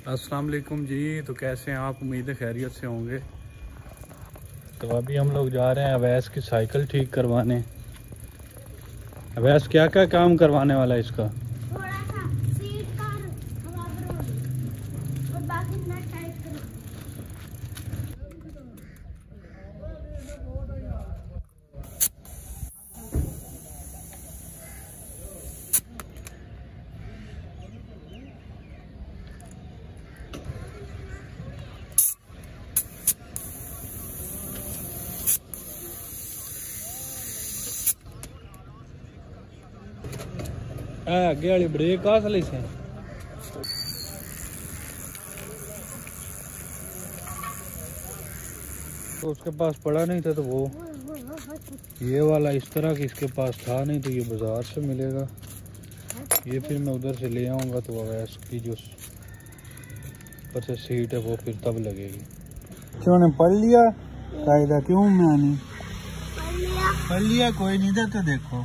अस्सलाम वालेकुम जी। तो कैसे हैं आप? उम्मीद है खैरियत से होंगे। तो अभी हम लोग जा रहे हैं अवैस की साइकिल ठीक करवाने। अवैस क्या क्या काम करवाने वाला है इसका? थोड़ा सा सीट का हवा भरो और बाकी नट टाइट करो। आगे वाली ब्रेक आ सली से तो उसके पास पड़ा नहीं था, तो वो ये वाला इस तरह की इसके पास था नहीं, तो ये बाजार से मिलेगा। ये फिर मैं उधर से ले आऊँगा, तो अवैस की जो ऊपर से सीट है वो फिर तब लगेगी। क्यों ने पढ़ लिया कायदा? क्यों मैंने पढ़ लिया? कोई नहीं था तो देखो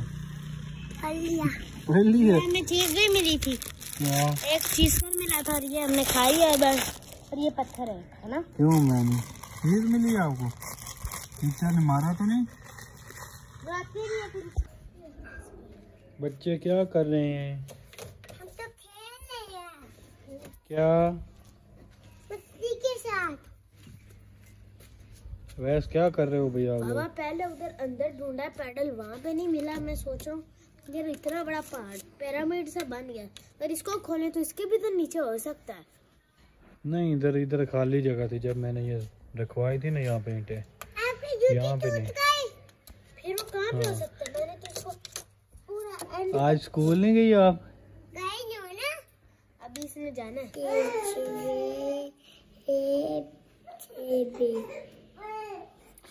पढ़ लिया। हमें चीज भी मिली थी। क्या? एक चीज पर मिला था और ये हमने खाई है बस। और ये पत्थर है ना? क्यों मैंने चीज मिली आपको? टीचर ने मारा तो नहीं? बच्चे क्या कर रहे हैं? हम तो खेल रहे हैं। क्या? मस्ती के साथ। वैसे क्या कर रहे हो भैया? बाबा पहले उधर अंदर ढूंढा पैडल, वहाँ पे नहीं मिला। मैं सोचूं यार इतना बड़ा पहाड़ पिरामिड सा बन गया, अगर इसको खोले तो इसके भी तो नीचे हो सकता है। नहीं, इधर इधर खाली जगह थी जब मैंने ये रखवाई थी ना, यहाँ पे ईंटें यहाँ पे नहीं। फिर वो कहाँ पे हो सकता है? मैंने तो इसको पूरा आज स्कूल नहीं गई आप? गई नहीं हो ना, अभी इसने जाना है।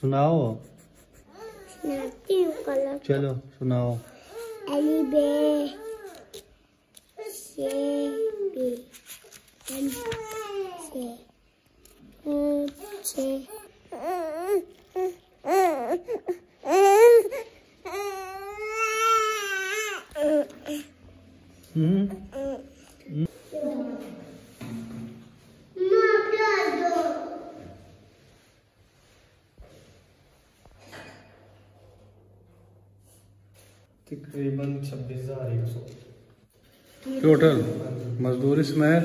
सुनाओ। चलो सुनाओ। एली बे से बे से तकरीबन 26,100 टोटल मजदूरी समेत।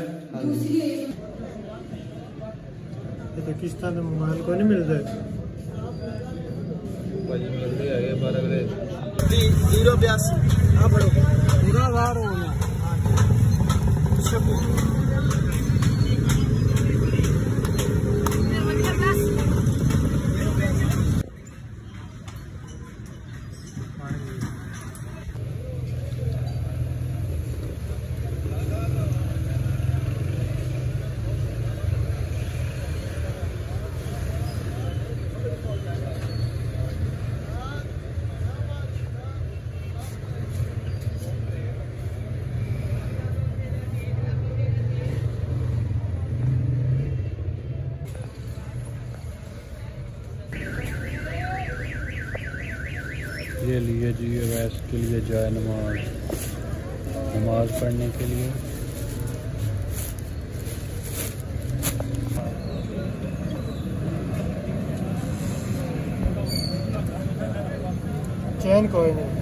पाकिस्तान में मोबाइल को नहीं मिलता है। जीरो 82 हाँ पढ़ो पूरा बार होना। ये लिए जी अवैस के लिए जाए नमाज पढ़ने के लिए। चैन कोई नहीं।